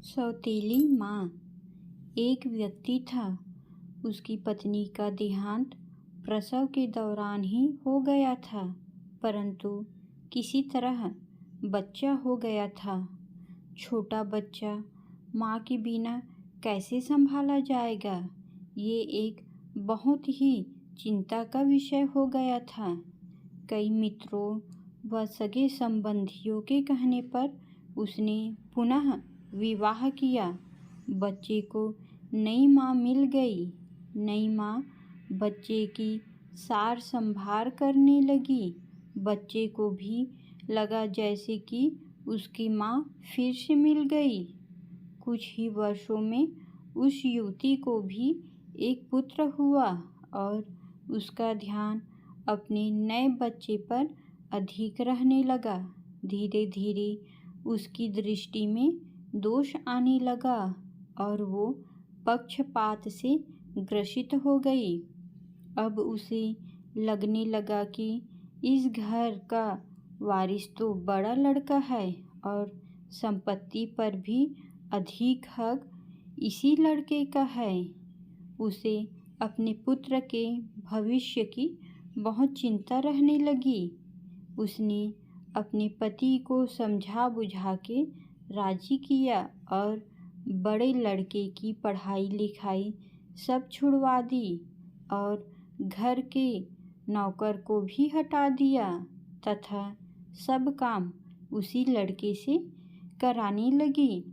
सौतेली माँ। एक व्यक्ति था, उसकी पत्नी का देहांत प्रसव के दौरान ही हो गया था, परंतु किसी तरह बच्चा हो गया था। छोटा बच्चा माँ के बिना कैसे संभाला जाएगा, ये एक बहुत ही चिंता का विषय हो गया था। कई मित्रों व सगे संबंधियों के कहने पर उसने पुनः विवाह किया। बच्चे को नई माँ मिल गई। नई माँ बच्चे की सार संभार करने लगी। बच्चे को भी लगा जैसे कि उसकी माँ फिर से मिल गई। कुछ ही वर्षों में उस युवती को भी एक पुत्र हुआ और उसका ध्यान अपने नए बच्चे पर अधिक रहने लगा। धीरे धीरे उसकी दृष्टि में दोष आने लगा और वो पक्षपात से ग्रसित हो गई। अब उसे लगने लगा कि इस घर का वारिस तो बड़ा लड़का है और संपत्ति पर भी अधिक हक इसी लड़के का है। उसे अपने पुत्र के भविष्य की बहुत चिंता रहने लगी। उसने अपने पति को समझा बुझा के राजी किया और बड़े लड़के की पढ़ाई लिखाई सब छुड़वा दी और घर के नौकर को भी हटा दिया तथा सब काम उसी लड़के से कराने लगी।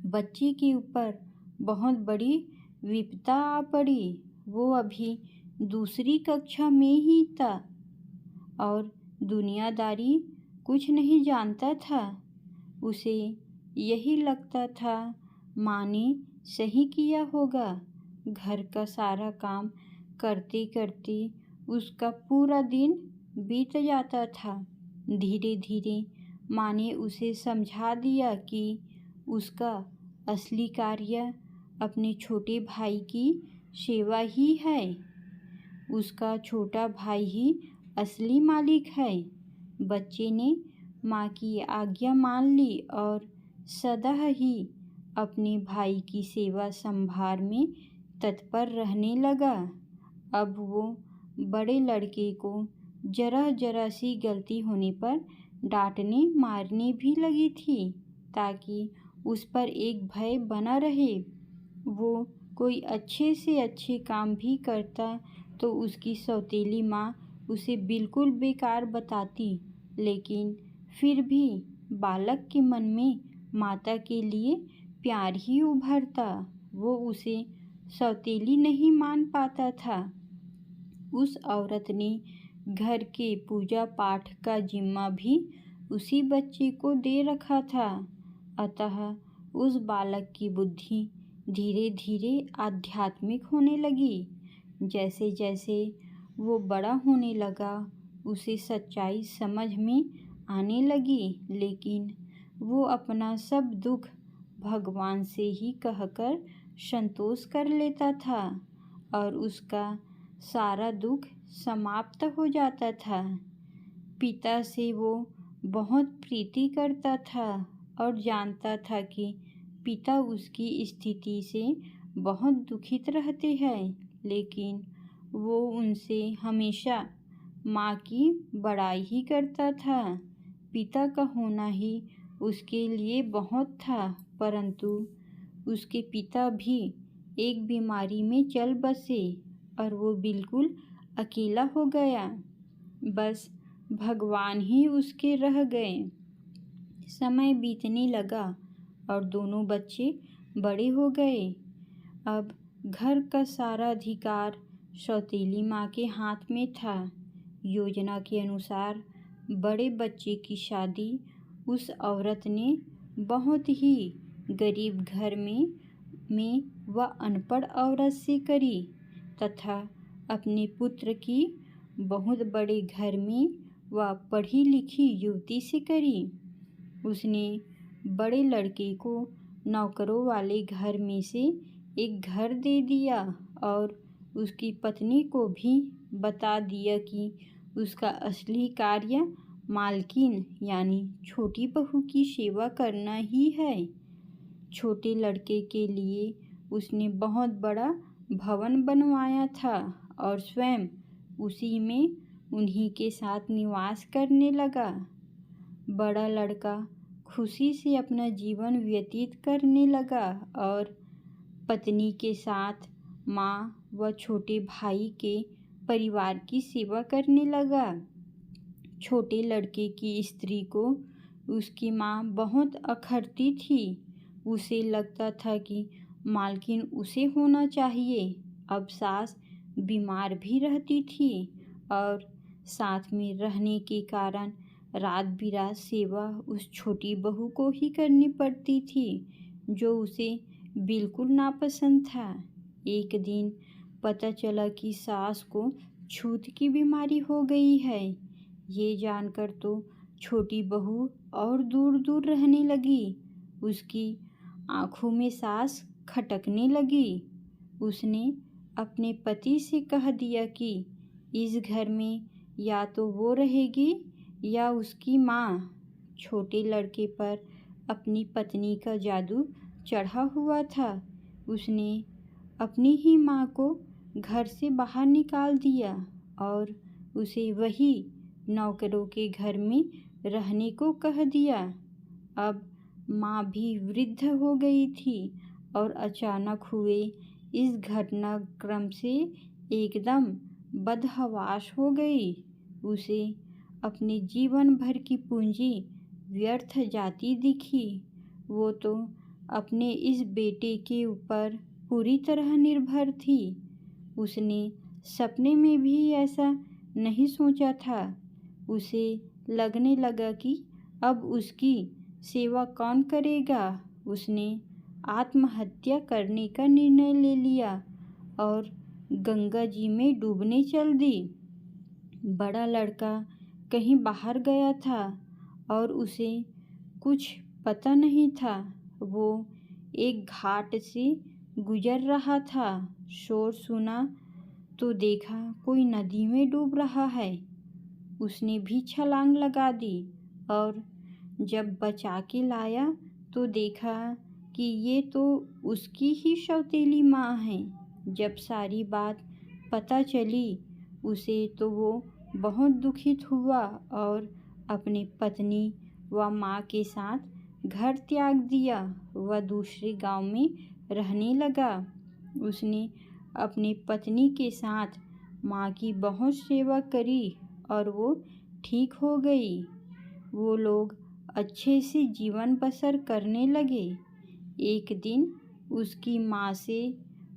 बच्चे के ऊपर बहुत बड़ी विपदा आ पड़ी। वो अभी दूसरी कक्षा में ही था और दुनियादारी कुछ नहीं जानता था। उसे यही लगता था माँ ने सही किया होगा। घर का सारा काम करते करते उसका पूरा दिन बीत जाता था। धीरे धीरे माँ ने उसे समझा दिया कि उसका असली कार्य अपने छोटे भाई की सेवा ही है। उसका छोटा भाई ही असली मालिक है। बच्चे ने माँ की आज्ञा मान ली और सदा ही अपने भाई की सेवा संभार में तत्पर रहने लगा। अब वो बड़े लड़के को जरा जरा सी गलती होने पर डांटने मारने भी लगी थी ताकि उस पर एक भय बना रहे। वो कोई अच्छे से अच्छे काम भी करता तो उसकी सौतेली माँ उसे बिल्कुल बेकार बताती, लेकिन फिर भी बालक के मन में माता के लिए प्यार ही उभरता। वो उसे सौतेली नहीं मान पाता था। उस औरत ने घर के पूजा पाठ का जिम्मा भी उसी बच्चे को दे रखा था। अतः उस बालक की बुद्धि धीरे धीरे आध्यात्मिक होने लगी। जैसे जैसे वो बड़ा होने लगा उसे सच्चाई समझ में आने लगी, लेकिन वो अपना सब दुख भगवान से ही कहकर संतोष कर लेता था और उसका सारा दुख समाप्त हो जाता था। पिता से वो बहुत प्रीति करता था और जानता था कि पिता उसकी स्थिति से बहुत दुखित रहते हैं, लेकिन वो उनसे हमेशा माँ की बड़ाई ही करता था। पिता का होना ही उसके लिए बहुत था, परंतु उसके पिता भी एक बीमारी में चल बसे और वो बिल्कुल अकेला हो गया। बस भगवान ही उसके रह गए। समय बीतने लगा और दोनों बच्चे बड़े हो गए। अब घर का सारा अधिकार सौतेली माँ के हाथ में था। योजना के अनुसार बड़े बच्चे की शादी उस औरत ने बहुत ही गरीब घर में व अनपढ़ औरत से करी तथा अपने पुत्र की बहुत बड़े घर में व पढ़ी लिखी युवती से करी। उसने बड़े लड़के को नौकरों वाले घर में से एक घर दे दिया और उसकी पत्नी को भी बता दिया कि उसका असली कार्य मालकिन यानी छोटी बहू की सेवा करना ही है। छोटे लड़के के लिए उसने बहुत बड़ा भवन बनवाया था और स्वयं उसी में उन्हीं के साथ निवास करने लगा। बड़ा लड़का खुशी से अपना जीवन व्यतीत करने लगा और पत्नी के साथ माँ व छोटे भाई के परिवार की सेवा करने लगा। छोटे लड़के की स्त्री को उसकी माँ बहुत अखरती थी। उसे लगता था कि मालकिन उसे होना चाहिए। अब सास बीमार भी रहती थी और साथ में रहने के कारण रात बिरात सेवा उस छोटी बहू को ही करनी पड़ती थी, जो उसे बिल्कुल नापसंद था। एक दिन पता चला कि सास को छूत की बीमारी हो गई है। ये जानकर तो छोटी बहू और दूर दूर रहने लगी। उसकी आंखों में सांस खटकने लगी। उसने अपने पति से कह दिया कि इस घर में या तो वो रहेगी या उसकी माँ। छोटे लड़के पर अपनी पत्नी का जादू चढ़ा हुआ था। उसने अपनी ही माँ को घर से बाहर निकाल दिया और उसे वही नौकरों के घर में रहने को कह दिया। अब माँ भी वृद्ध हो गई थी और अचानक हुए इस घटनाक्रम से एकदम बदहवास हो गई। उसे अपने जीवन भर की पूंजी व्यर्थ जाती दिखी। वो तो अपने इस बेटे के ऊपर पूरी तरह निर्भर थी। उसने सपने में भी ऐसा नहीं सोचा था। उसे लगने लगा कि अब उसकी सेवा कौन करेगा। उसने आत्महत्या करने का निर्णय ले लिया और गंगा जी में डूबने चल दी। बड़ा लड़का कहीं बाहर गया था और उसे कुछ पता नहीं था। वो एक घाट से गुजर रहा था। शोर सुना तो देखा कोई नदी में डूब रहा है। उसने भी छलांग लगा दी और जब बचा के लाया तो देखा कि ये तो उसकी ही सौतेली माँ है। जब सारी बात पता चली उसे तो वो बहुत दुखित हुआ और अपनी पत्नी व माँ के साथ घर त्याग दिया। वह दूसरे गांव में रहने लगा। उसने अपनी पत्नी के साथ माँ की बहुत सेवा करी और वो ठीक हो गई। वो लोग अच्छे से जीवन बसर करने लगे। एक दिन उसकी माँ से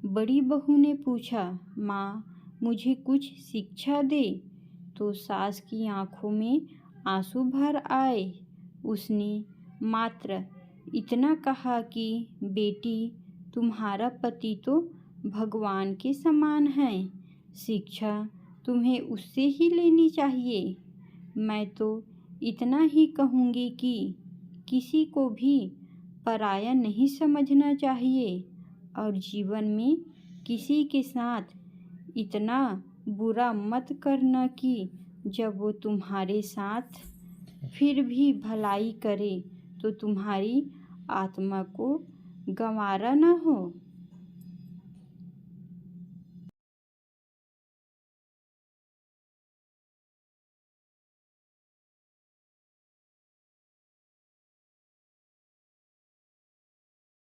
बड़ी बहू ने पूछा, माँ मुझे कुछ शिक्षा दे। तो सास की आंखों में आंसू भर आए। उसने मात्र इतना कहा कि बेटी तुम्हारा पति तो भगवान के समान है। शिक्षा तुम्हें उससे ही लेनी चाहिए। मैं तो इतना ही कहूँगी कि किसी को भी पराया नहीं समझना चाहिए और जीवन में किसी के साथ इतना बुरा मत करना कि जब वो तुम्हारे साथ फिर भी भलाई करे तो तुम्हारी आत्मा को गंवारा न हो।